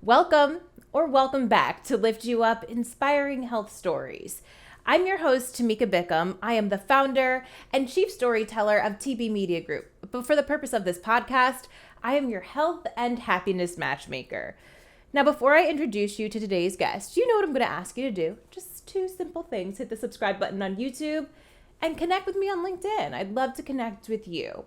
Welcome back to Lift You Up Inspiring Health Stories. I'm your host, Tamika Bickham. I am the founder and chief storyteller of TB Media Group. But for the purpose of this podcast, I am your health and happiness matchmaker. Now, before I introduce you to today's guest, you know what I'm going to ask you to do. Just two simple things. Hit the subscribe button on YouTube and connect with me on LinkedIn. I'd love to connect with you.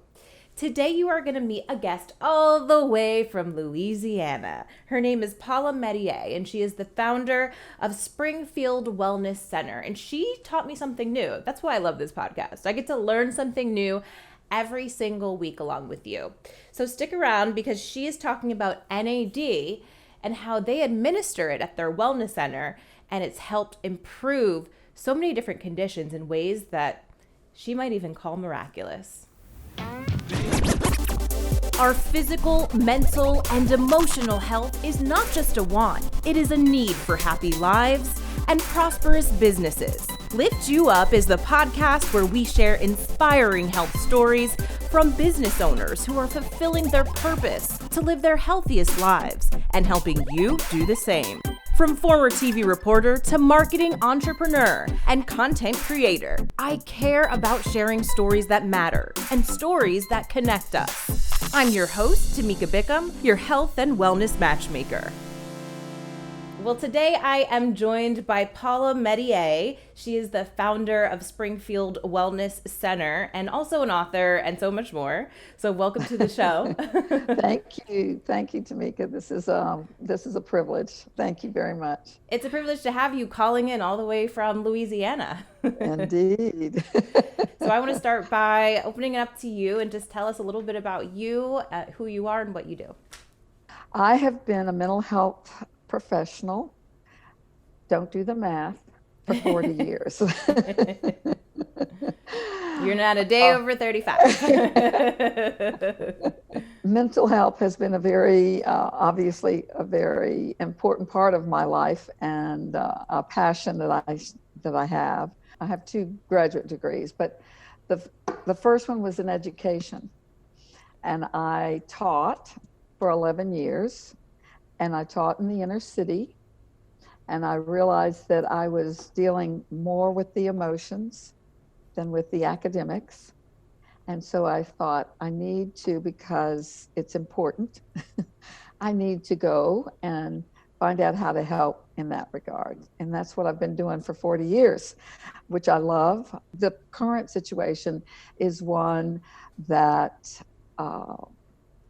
Today you are going to meet a guest all the way from Louisiana. Her name is Paula Mestayer, and she is the founder of Springfield Wellness Center. And she taught me something new. That's why I love this podcast. I get to learn something new every single week along with you. So stick around because she is talking about NAD and how they administer it at their wellness center. And it's helped improve so many different conditions in ways that she might even call miraculous. Our physical, mental, and emotional health is not just a want. It is a need for happy lives and prosperous businesses. Lift You Up is the podcast where we share inspiring health stories from business owners who are fulfilling their purpose to live their healthiest lives and helping you do the same. From former TV reporter to marketing entrepreneur and content creator, I care about sharing stories that matter and stories that connect us. I'm your host, Tamika Bickham, your health and wellness matchmaker. Well, today I am joined by Paula Mestayer. She is the founder of Springfield Wellness Center and also an author and so much more. So welcome to the show. Thank you, Tamika. This is a privilege. Thank you very much. It's a privilege to have you calling in all the way from Louisiana. Indeed. So I want to start by opening it up to you and just tell us a little bit about you, who you are and what you do. I have been a mental health professional, don't do the math, for 40 years. You're not a day over 35. Mental health has been obviously a very important part of my life and a passion that I have. I have 2 graduate degrees, but the first one was in education, and I taught for 11 years. And I taught in the inner city, and I realized that I was dealing more with the emotions than with the academics. And so I thought I need to, because it's important, I need to go and find out how to help in that regard. And that's what I've been doing for 40 years, which I love. The current situation is one that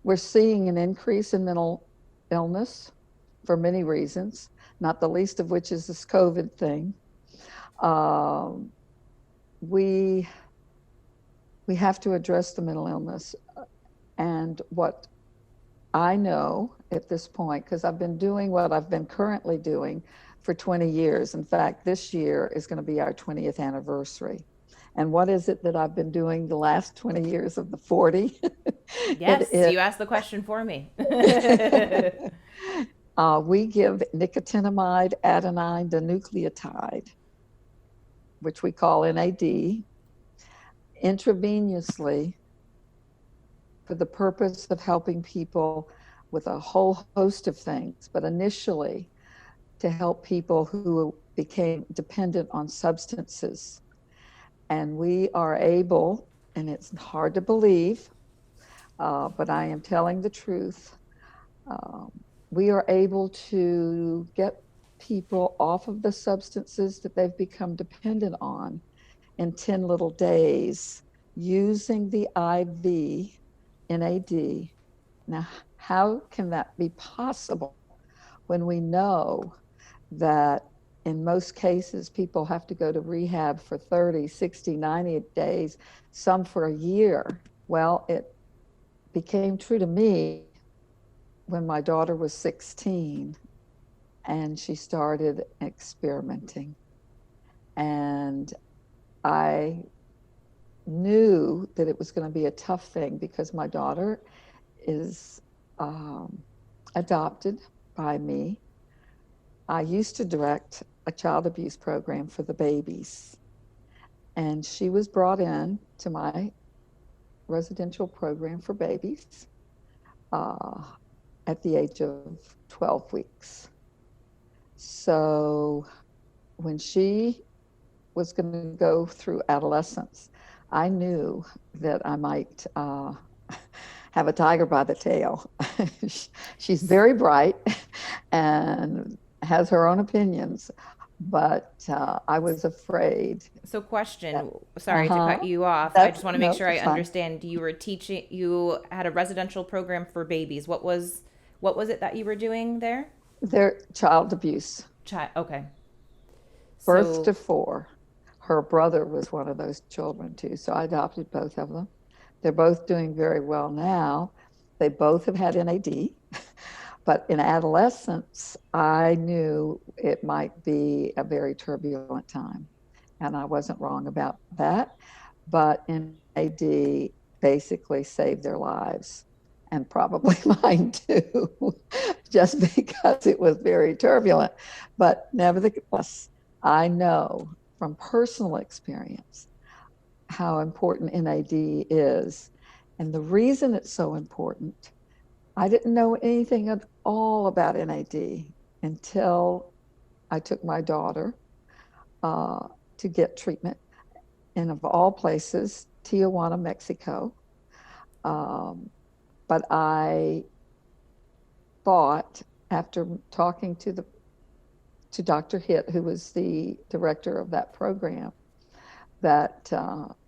we're seeing an increase in mental illness for many reasons, not the least of which is this COVID thing. We have to address the mental illness. And what I know at this point, because I've been doing what I've been currently doing for 20 years. In fact, this year is going to be our 20th anniversary. And what is it that I've been doing the last 20 years of the 40? Yes, you asked the question for me. We give nicotinamide, adenine, dinucleotide, which we call NAD, intravenously for the purpose of helping people with a whole host of things, but initially to help people who became dependent on substances. And we are able, and it's hard to believe, but I am telling the truth, we are able to get people off of the substances that they've become dependent on in 10 little days using the IV NAD. Now, how can that be possible when we know that in most cases, people have to go to rehab for 30, 60, 90 days, some for a year? Well, it became true to me when my daughter was 16 and she started experimenting. And I knew that it was going to be a tough thing because my daughter is adopted by me. I used to direct a child abuse program for the babies, and she was brought in to my residential program for babies. at the age of 12 weeks. So when she was going to go through adolescence, I knew that I might have a tiger by the tail. She's very bright and has her own opinions, but I was afraid. So question, sorry to Uh-huh. cut you off. I just want to make sure I That's fine. understand. You were teaching, you had a residential program for babies. What was it that you were doing there? They're child abuse, Okay. birth to So 4. Her brother was one of those children too, so I adopted both of them. They're both doing very well now. They both have had NAD, but in adolescence, I knew it might be a very turbulent time, and I wasn't wrong about that. But NAD basically saved their lives, and probably mine too, just because it was very turbulent. But nevertheless, I know from personal experience how important NAD is. And the reason it's so important, I didn't know anything at all about NAD until I took my daughter to get treatment in, of all places, Tijuana, Mexico. But I thought, after talking to Dr. Hitt, who was the director of that program, that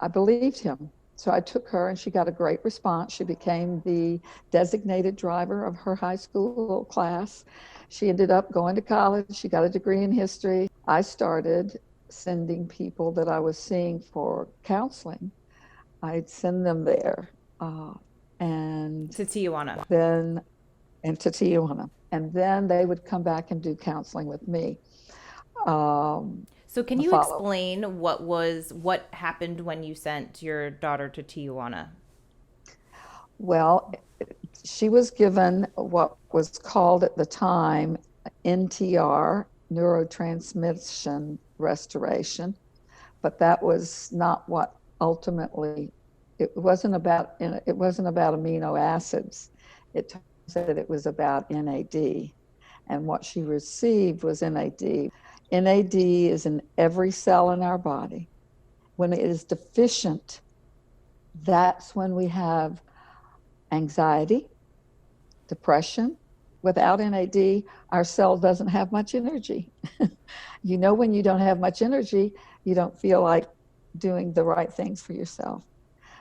I believed him. So I took her, and she got a great response. She became the designated driver of her high school class. She ended up going to college. She got a degree in history. I started sending people that I was seeing for counseling. I'd send them there. And to Tijuana. then into Tijuana. And then they would come back and do counseling with me. So can you explain what happened when you sent your daughter to Tijuana? Well, she was given what was called at the time NTR, neurotransmission restoration, but that was not what ultimately. It wasn't about amino acids. It said it was about NAD, and what she received was NAD. NAD is in every cell in our body. When it is deficient, that's when we have anxiety, depression. Without NAD, our cell doesn't have much energy. You know, when you don't have much energy, you don't feel like doing the right things for yourself.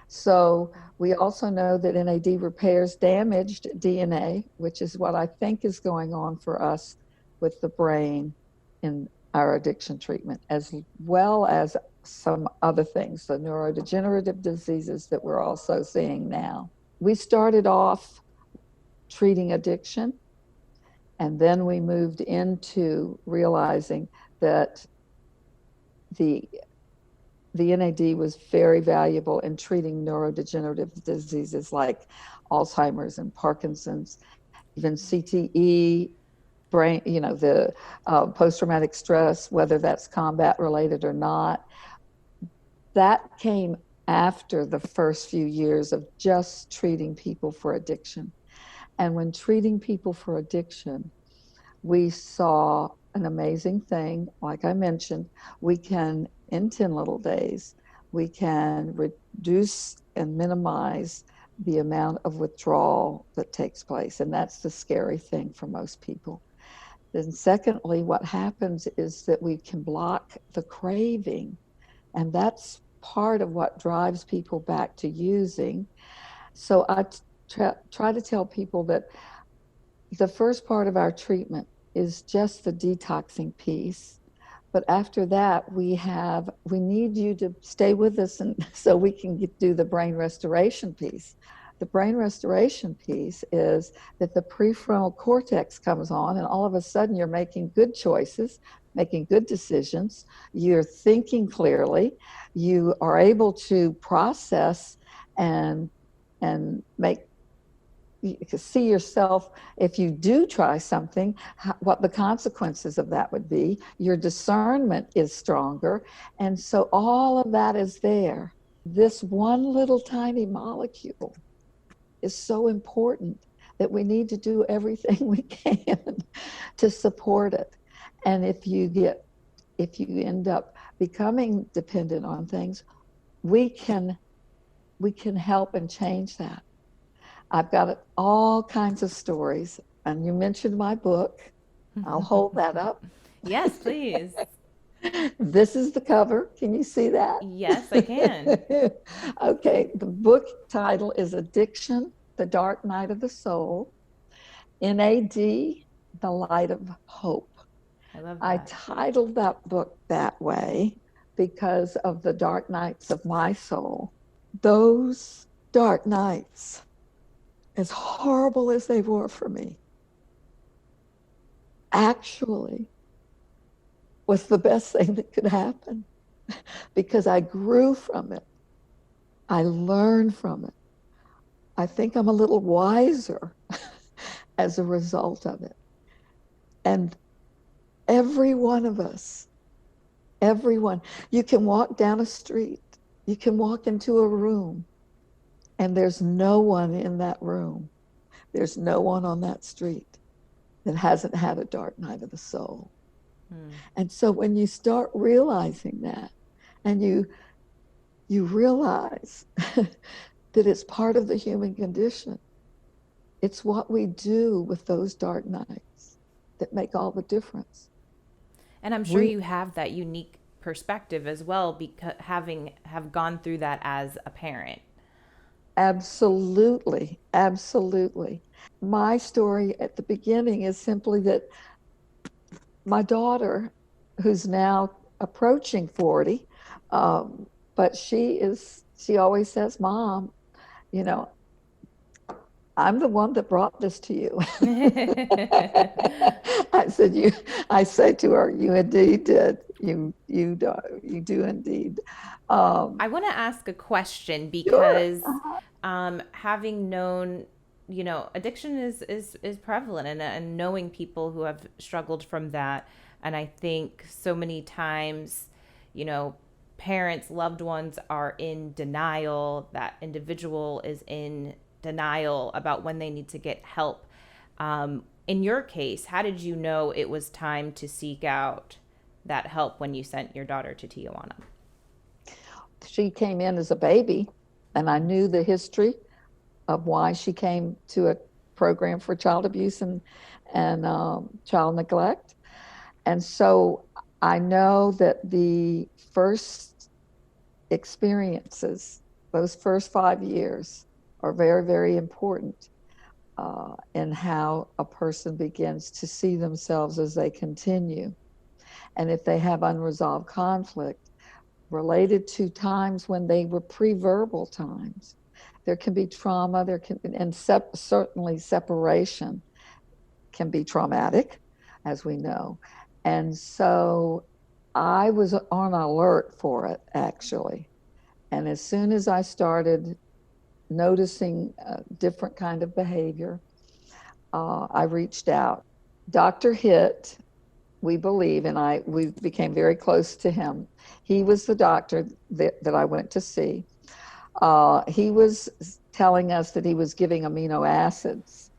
So we also know that NAD repairs damaged DNA, which is what I think is going on for us with the brain in our addiction treatment, as well as some other things, the neurodegenerative diseases that we're also seeing now. We started off treating addiction, and then we moved into realizing that the NAD was very valuable in treating neurodegenerative diseases like Alzheimer's and Parkinson's, even CTE, brain, the post-traumatic stress, whether that's combat related or not. That came after the first few years of just treating people for addiction. And when treating people for addiction, we saw an amazing thing. Like I mentioned, we can, in 10 little days, we can reduce and minimize the amount of withdrawal that takes place. And that's the scary thing for most people. Then secondly, what happens is that we can block the craving. And that's part of what drives people back to using. So I try to tell people that the first part of our treatment is just the detoxing piece. But after that, we need you to stay with us, and so we can do the brain restoration piece. The brain restoration piece is that the prefrontal cortex comes on, and all of a sudden you're making good choices, making good decisions, you're thinking clearly, you are able to process and make, you can see yourself, if you do try something, what the consequences of that would be. Your discernment is stronger. And so all of that is there. This one little tiny molecule is so important that we need to do everything we can to support it. And if you end up becoming dependent on things, we can help and change that. I've got all kinds of stories, and you mentioned my book. I'll hold that up. Yes, please. This is the cover. Can you see that? Yes, I can. Okay, the book title is Addiction, The Dark Night of the Soul. N.A.D., The Light of Hope. I love that. I titled that book that way because of the dark nights of my soul. Those dark nights, as horrible as they were for me, actually was the best thing that could happen, because I grew from it. I learned from it. I think I'm a little wiser as a result of it. And every one of us, everyone, you can walk down a street, you can walk into a room, and there's no one in that room, there's no one on that street that hasn't had a dark night of the soul. And so when you start realizing that, and you realize that it's part of the human condition, it's what we do with those dark nights that make all the difference. And I'm sure you have that unique perspective as well, because have gone through that as a parent. Absolutely, absolutely. My story at the beginning is simply that my daughter, who's now approaching 40, but she always says, "Mom, you know, I'm the one that brought this to you." I say to her, "You indeed did. You do indeed." I want to ask a question, because sure. Having known, addiction is prevalent, and knowing people who have struggled from that. And I think so many times, parents, loved ones are in denial. That individual is in denial about when they need to get help. In your case, how did you know it was time to seek out that help when you sent your daughter to Tijuana? She came in as a baby, and I knew the history of why she came to a program for child abuse and child neglect. And so I know that the first experiences, those first 5 years, are very, very important in how a person begins to see themselves as they continue. And if they have unresolved conflict related to times when they were pre-verbal times, there can be trauma, certainly separation can be traumatic, as we know. And so I was on alert for it, actually. And as soon as I started noticing different kind of behavior, I reached out. Dr. Hitt, we believe, and we became very close to him. He was the doctor that I went to see. He was telling us that he was giving amino acids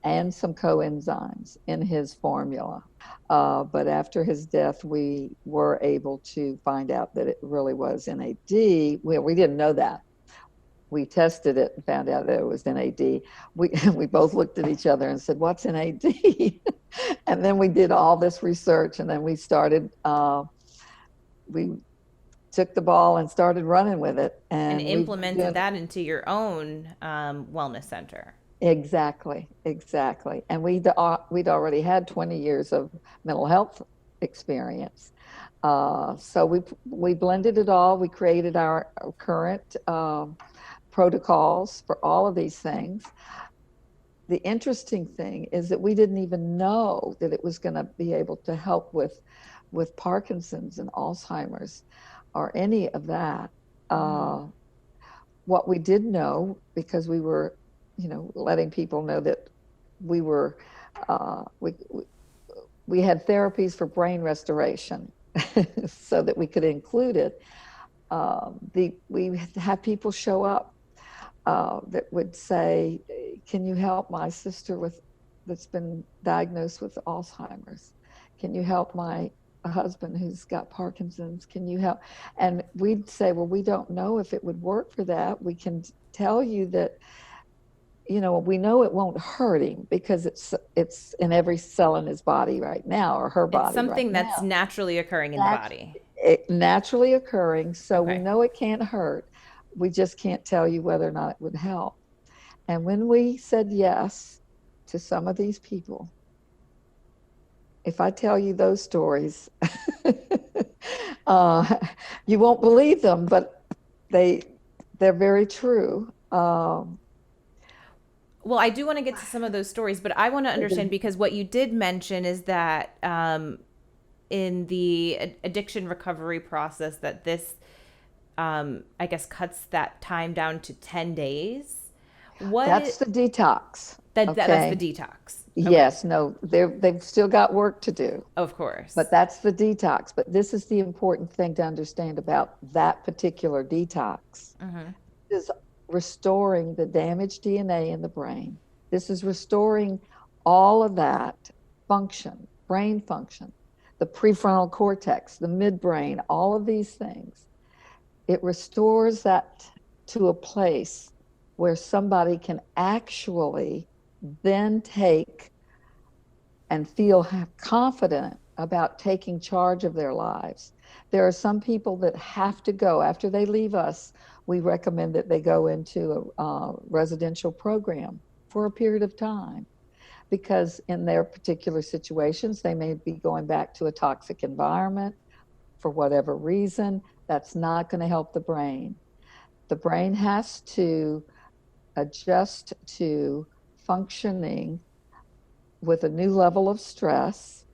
and some coenzymes in his formula. But after his death, we were able to find out that it really was NAD. We didn't know that. We tested it and found out that it was NAD. We both looked at each other and said, "What's NAD?" And then we did all this research, and then we started, we took the ball and stared running with it. And implemented that into your own wellness center. Exactly. And we'd already had 20 years of mental health experience. So we blended it all. We created our current protocols for all of these things. The interesting thing is that we didn't even know that it was going to be able to help with Parkinson's and Alzheimer's or any of that. What we did know, because we were, letting people know that we were, we had therapies for brain restoration so that we could include it. We had people show up that would say, can you help my sister that's been diagnosed with Alzheimer's? Can you help my husband who's got Parkinson's? Can you help? And we'd say, well, we don't know if it would work for that. We can tell you that, we know it won't hurt him because it's in every cell in his body right now, or her body. It's something right that's now. naturally occurring in the body. Naturally occurring. So Okay. we know it can't hurt. We just can't tell you whether or not it would help. And when we said yes to some of these people, if I tell you those stories, you won't believe them, but they're very true. Well, I do want to get to some of those stories, but I want to understand, because what you did mention is that in the addiction recovery process, that this, I guess, cuts that time down to 10 days. That's the detox. That's the detox. Okay. Yes, no, they've still got work to do. Of course. But that's the detox. But this is the important thing to understand about that particular detox. Mm-hmm. Is restoring the damaged DNA in the brain. This is restoring all of that function, brain function, the prefrontal cortex, the midbrain, all of these things. It restores that to a place where somebody can actually then take and feel confident about taking charge of their lives. There are some people that have to go after they leave us. We recommend that they go into a residential program for a period of time, because in their particular situations, they may be going back to a toxic environment for whatever reason. That's not going to help the brain. The brain has to adjust to functioning with a new level of stress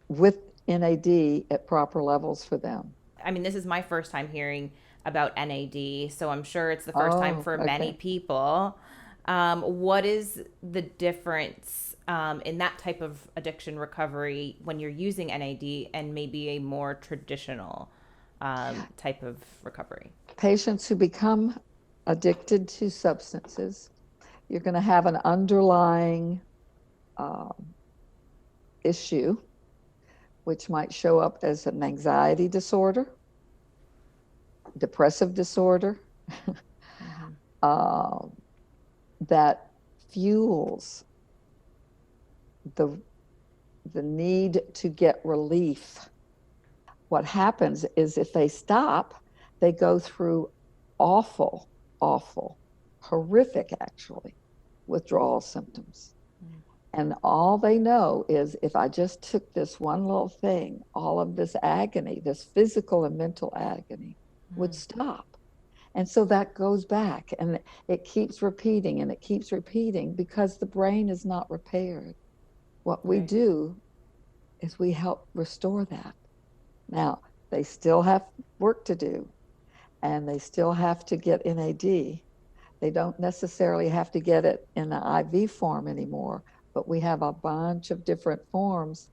with NAD at proper levels for them. I mean, this is my first time hearing about NAD, so I'm sure it's the first time for many people. What is the difference in that type of addiction recovery when you're using NAD and maybe a more traditional type of recovery? Patients who become addicted to substances, you're going to have an underlying issue, which might show up as an anxiety disorder, depressive disorder, mm-hmm. That fuels the need to get relief. What happens is if they stop, they go through awful, horrific, actually, withdrawal symptoms. And all they know is, if I just took this one little thing, all of this agony, this physical and mental agony would stop. And so that goes back, and it keeps repeating, and it keeps repeating, because the brain is not repaired. What we do is we help restore that. Now, they still have work to do, and they still have to get NAD. They don't necessarily have to get it in the IV form anymore, but we have a bunch of different forms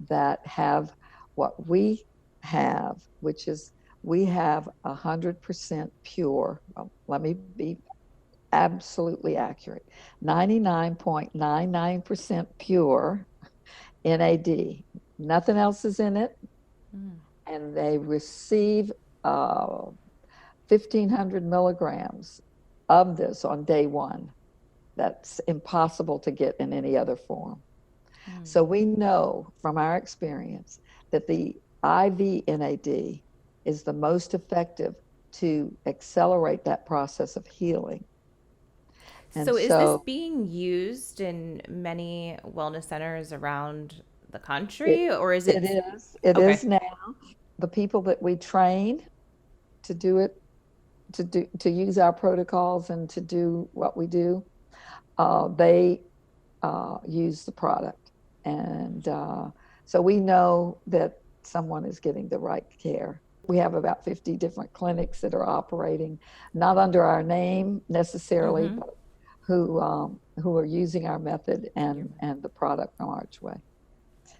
that have what we have, which is we have 100% pure. Well, let me be absolutely accurate. 99.99% pure NAD. Nothing else is in it. And they receive 1,500 milligrams of this on day one. That's impossible to get in any other form. So we know from our experience that the IV NAD is the most effective to accelerate that process of healing. And so is this being used in many wellness centers around the country, or is it? It is now. The people that we train to do it, to use our protocols and to do what we do, they use the product. And so we know that someone is getting the right care. We have about 50 different clinics that are operating, not under our name necessarily, but who are using our method and the product from Archway.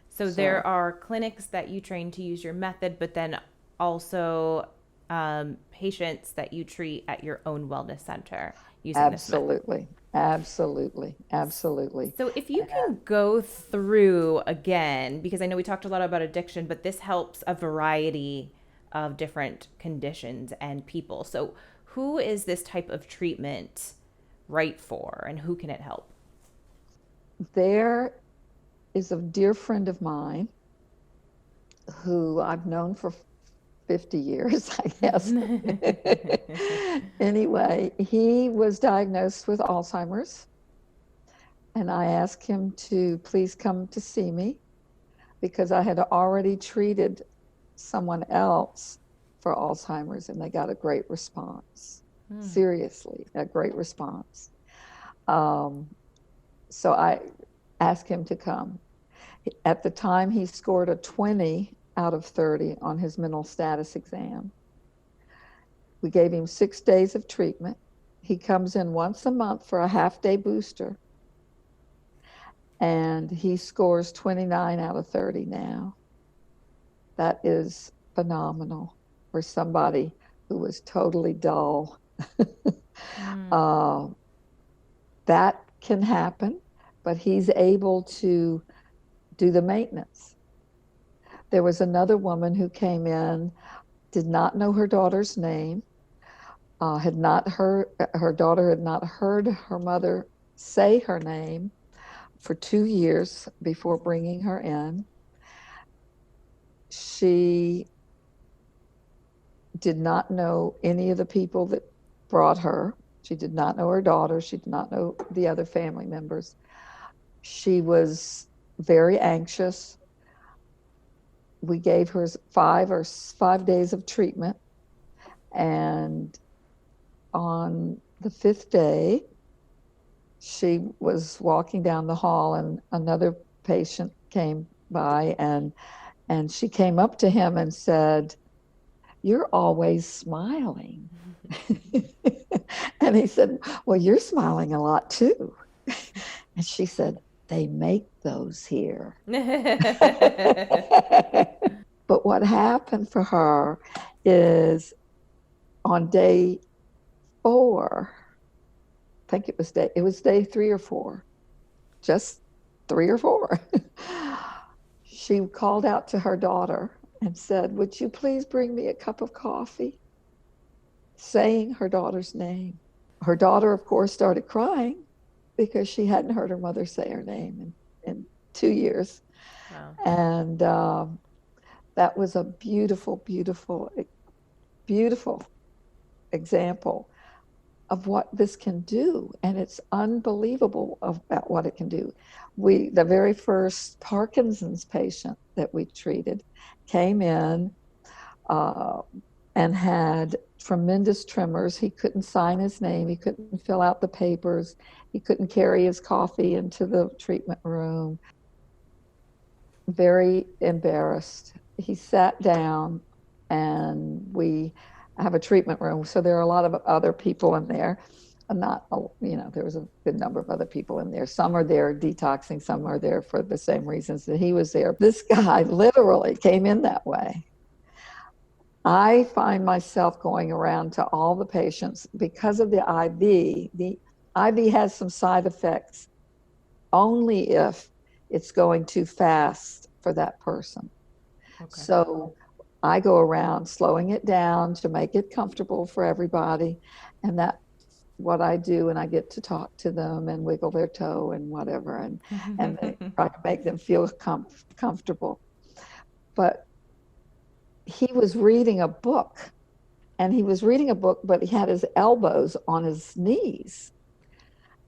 So there are clinics that you train to use your method, but then also patients that you treat at your own wellness center using this method. Absolutely. So if you can go through again, because I know we talked a lot about addiction, but this helps a variety of different conditions and people. So who is this type of treatment right for, and who can it help? There is a dear friend of mine who I've known for 50 years, I guess. Anyway, he was diagnosed with Alzheimer's, and I asked him to please come to see me because I had already treated someone else for Alzheimer's, and they got a great response. Seriously, a great response. So I asked him to come. At the time, he scored a 20 out of 30 on his mental status exam. We gave him 6 days of treatment. He comes in once a month for a half-day booster, and he scores 29 out of 30 now. That is phenomenal for somebody who was totally dull. That can happen, but he's able to do the maintenance. There was another woman who came in, did not know her daughter's name, her daughter had not heard her mother say her name for 2 years before bringing her in. She did not know any of the people that brought her. She did not know her daughter. She did not know the other family members. She was very anxious. We gave her 5 days of treatment. And on the 5th day, she was walking down the hall and another patient came by and she came up to him and said, "You're always smiling." And he said, "Well, you're smiling a lot too." And she said, "They make those here." But what happened for her is on day 4, I think it was day 3 or 4, just 3 or 4. She called out to her daughter and said, "Would you please bring me a cup of coffee?" Saying her daughter's name. Her daughter, of course, started crying because she hadn't heard her mother say her name in 2 years. Wow. And that was a beautiful, beautiful, beautiful example of what this can do. And it's unbelievable about what it can do. The very first Parkinson's patient that we treated came in and had tremendous tremors. He couldn't sign his name. He couldn't fill out the papers. He couldn't carry his coffee into the treatment room. Very embarrassed. He sat down, and we have a treatment room, so there are a lot of other people in there. There was a good number of other people in there. Some are there detoxing, some are there for the same reasons that he was there. This guy literally came in that way. I find myself going around to all the patients because of the IV. The IV has some side effects only if it's going too fast for that person. Okay. So I go around slowing it down to make it comfortable for everybody. And that's what I do. And I get to talk to them and wiggle their toe and whatever. And try to make them feel comfortable. But he was reading a book. And he was reading a book, but he had his elbows on his knees.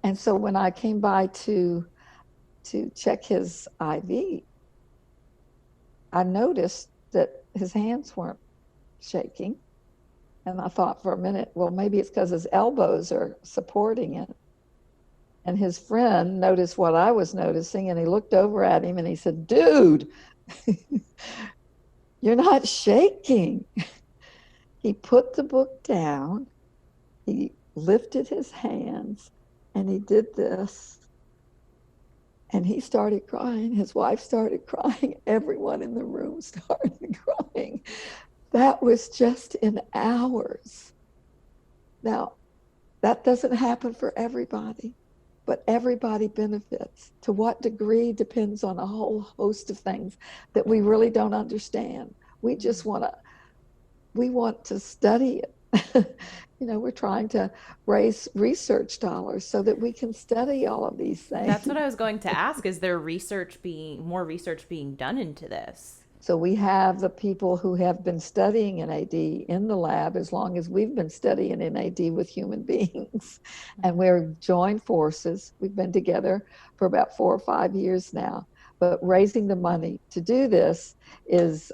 And so when I came by to check his IV, I noticed that his hands weren't shaking. And I thought for a minute, well, maybe it's because his elbows are supporting it. And his friend noticed what I was noticing, and he looked over at him and he said, "Dude, you're not shaking." He put the book down, he lifted his hands, and he did this. And he started crying. His wife started crying. Everyone in the room started crying. That was just in hours. Now, that doesn't happen for everybody, but everybody benefits. To what degree depends on a whole host of things that we really don't understand. We just we want to study it. We're trying to raise research dollars so that we can study all of these things. That's what I was going to ask. Is there more research being done into this? So we have the people who have been studying NAD in the lab as long as we've been studying NAD with human beings. And we're joined forces. We've been together for about 4 or 5 years now. But raising the money to do this is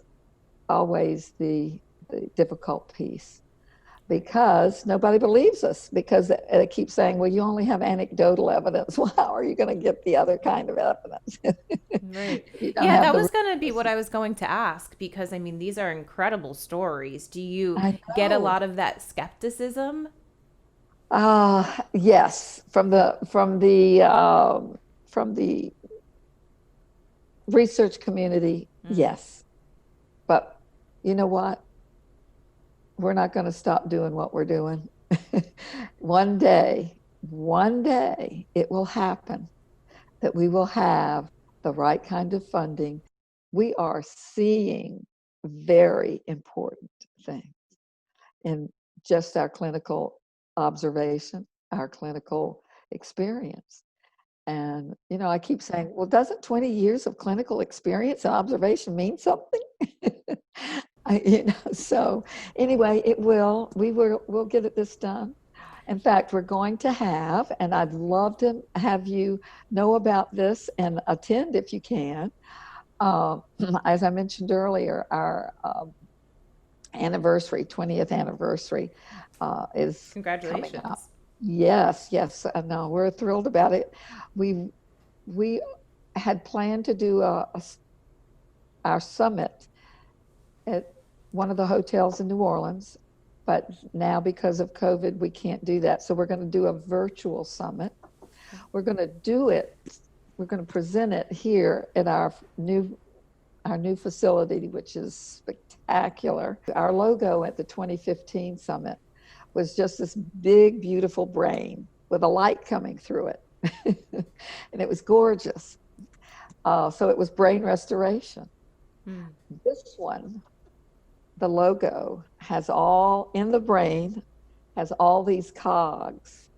always the difficult piece, because nobody believes us, because they keep saying, well, you only have anecdotal evidence. Well, how are you going to get the other kind of evidence? Right. Yeah, that was going to be what I was going to ask, because I mean, these are incredible stories. Do you get a lot of that skepticism? Yes, from the research community, yes. But you know what? We're not going to stop doing what we're doing. One day, it will happen that we will have the right kind of funding. We are seeing very important things in just our clinical observation, our clinical experience. And, I keep saying, well, doesn't 20 years of clinical experience and observation mean something? So anyway, we'll get this done. In fact, we're going to have, and I'd love to have you know about this and attend if you can. As I mentioned earlier, our 20th anniversary is Congratulations. Coming up. Yes, no, we're thrilled about it. We had planned to do our summit at one of the hotels in New Orleans, but now because of COVID, we can't do that. So we're going to do a virtual summit. We're going to present it here at our new facility, which is spectacular. Our logo at the 2015 summit was just this big, beautiful brain with a light coming through it. And it was gorgeous. So it was brain restoration. This one, the logo has all these cogs,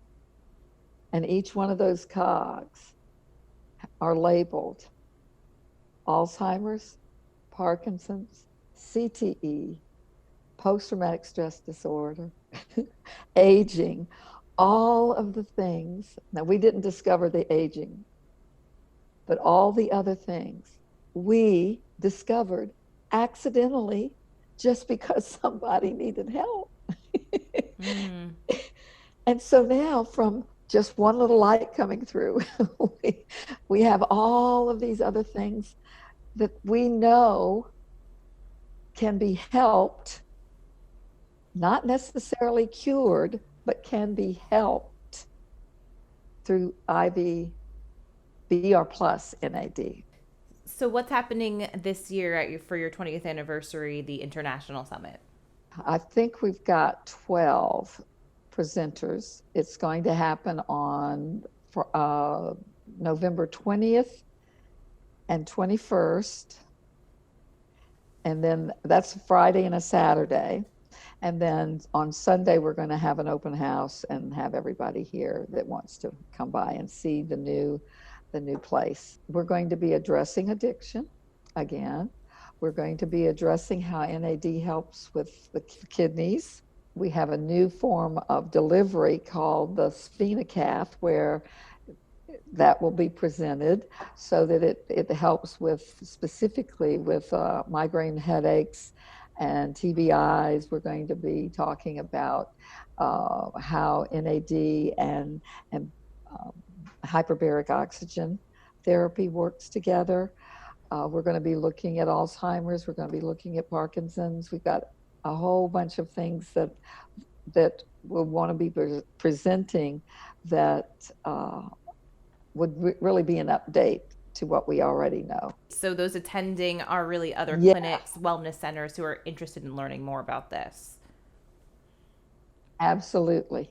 and each one of those cogs are labeled Alzheimer's, Parkinson's, CTE, post-traumatic stress disorder, aging, all of the things. Now, we didn't discover the aging, but all the other things we discovered accidentally just because somebody needed help. And so now, from just one little light coming through, we have all of these other things that we know can be helped, not necessarily cured, but can be helped through IV BR plus NAD. So what's happening this year for your 20th anniversary, the International Summit? I think we've got 12 presenters. It's going to happen on November 20th and 21st. And then that's a Friday and a Saturday. And then on Sunday, we're going to have an open house and have everybody here that wants to come by and see the new place. We're going to be addressing addiction again. We're going to be addressing how NAD helps with the kidneys. We have a new form of delivery called the SphenoCath, where that will be presented so that it helps specifically with migraine headaches and TBIs. We're going to be talking about how NAD and hyperbaric oxygen therapy works together. We're going to be looking at Alzheimer's. We're going to be looking at Parkinson's. We've got a whole bunch of things that we'll want to be presenting that would really be an update to what we already know. So those attending are really other Yeah. clinics, wellness centers who are interested in learning more about this. Absolutely.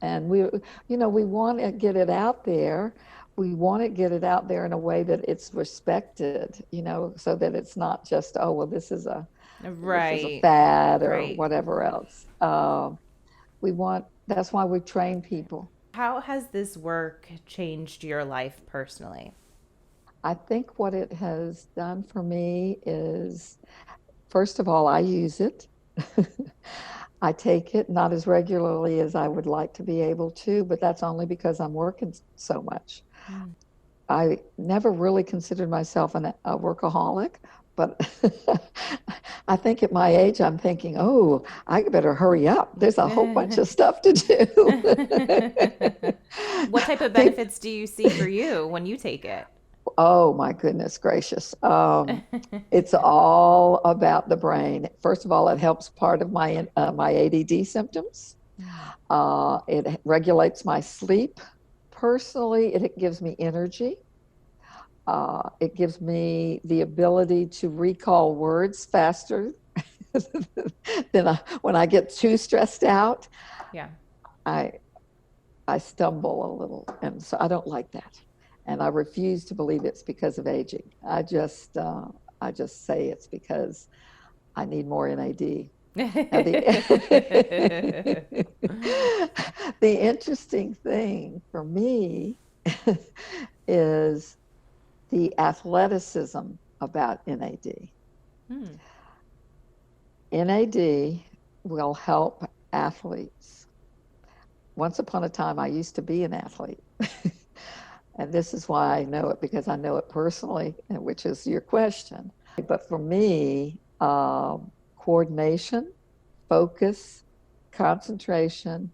And we want to get it out there. We want to get it out there in a way that it's respected, so that it's not just, oh, well, this is a fad or whatever else. That's why we train people. How has this work changed your life personally? I think what it has done for me is, first of all, I use it. I take it, not as regularly as I would like to be able to, but that's only because I'm working so much. I never really considered myself a workaholic, but I think at my age, I'm thinking, oh, I better hurry up. There's a whole bunch of stuff to do. What type of benefits do you see for you when you take it? Oh, my goodness gracious. It's all about the brain. First of all, it helps part of my ADD symptoms. It regulates my sleep. Personally, it gives me energy. It gives me the ability to recall words faster than when I get too stressed out. Yeah. I stumble a little, and so I don't like that. And I refuse to believe it's because of aging. I just say it's because I need more NAD. Now, the interesting thing for me is the athleticism about NAD. NAD will help athletes. Once upon a time, I used to be an athlete. And this is why I know it, because I know it personally, which is your question. But for me, coordination, focus, concentration,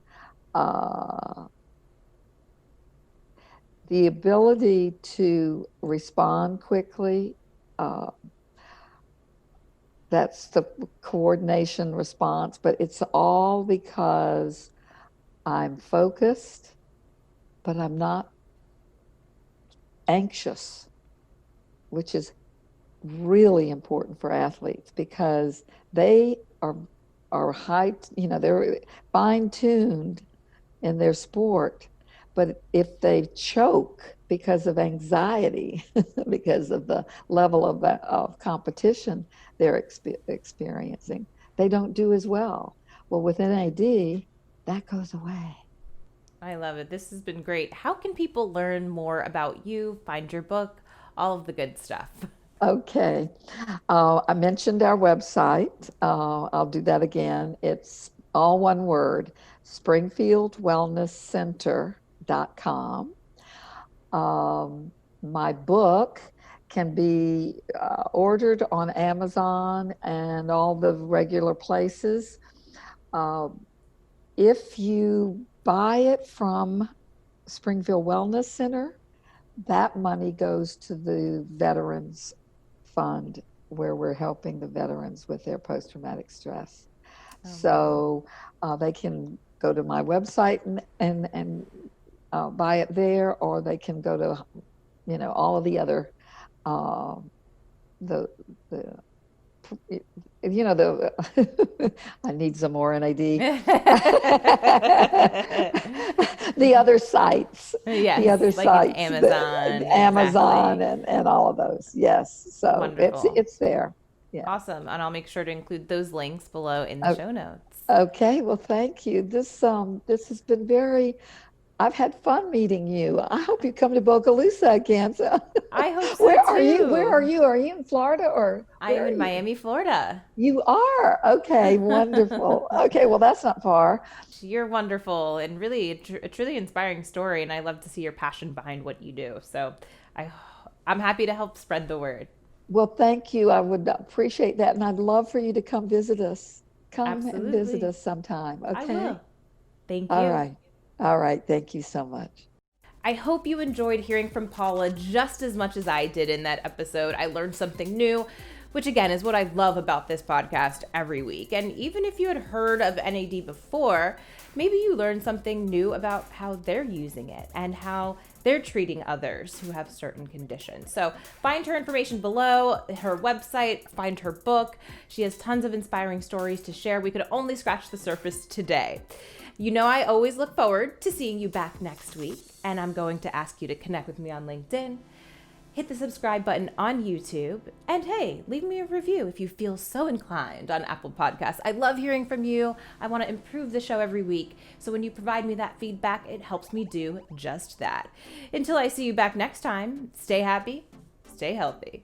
the ability to respond quickly, that's the coordination response, but it's all because I'm focused, but I'm not anxious, which is really important for athletes because they are they're fine-tuned in their sport, but if they choke because of anxiety, because of the level of competition they're experiencing, they don't do as well. Well, with NAD, that goes away. I love it. This has been great. How can people learn more about you, find your book, all of the good stuff? Okay. I mentioned our website. I'll do that again. It's all one word, springfieldwellnesscenter.com. My book can be ordered on Amazon and all the regular places. If you buy it from Springfield Wellness Center, that money goes to the Veterans Fund, where we're helping the veterans with their post-traumatic stress. So they can go to my website and buy it there, or they can go to, all of the other, I need some more NAD. The other sites. Yes, the other like sites. Amazon. Amazon exactly. and all of those. Yes. So Wonderful. it's there. Yeah. Awesome. And I'll make sure to include those links below in the show notes. Okay. Well, thank you. This has been I've had fun meeting you. I hope you come to Bogalusa again. So. I hope so Where too. are you? Where are you? Are you in Florida or? I am in Miami, Florida. You are? Okay, wonderful. Okay, well, that's not far. You're wonderful and really a truly inspiring story. And I love to see your passion behind what you do. So I'm happy to help spread the word. Well, thank you. I would appreciate that. And I'd love for you to come visit us. Come Absolutely. and visit us sometime. Okay. I will. Thank you. All right. All right. Thank you so much. I hope you enjoyed hearing from Paula just as much as I did in that episode. I learned something new, which again is what I love about this podcast every week. And even if you had heard of NAD before, maybe you learned something new about how they're using it and how they're treating others who have certain conditions. So find her information below, her website, find her book. She has tons of inspiring stories to share. We could only scratch the surface today. You know, I always look forward to seeing you back next week, and I'm going to ask you to connect with me on LinkedIn, hit the subscribe button on YouTube, and hey, leave me a review if you feel so inclined on Apple Podcasts. I love hearing from you. I want to improve the show every week, so when you provide me that feedback, it helps me do just that. Until I see you back next time, stay happy, stay healthy.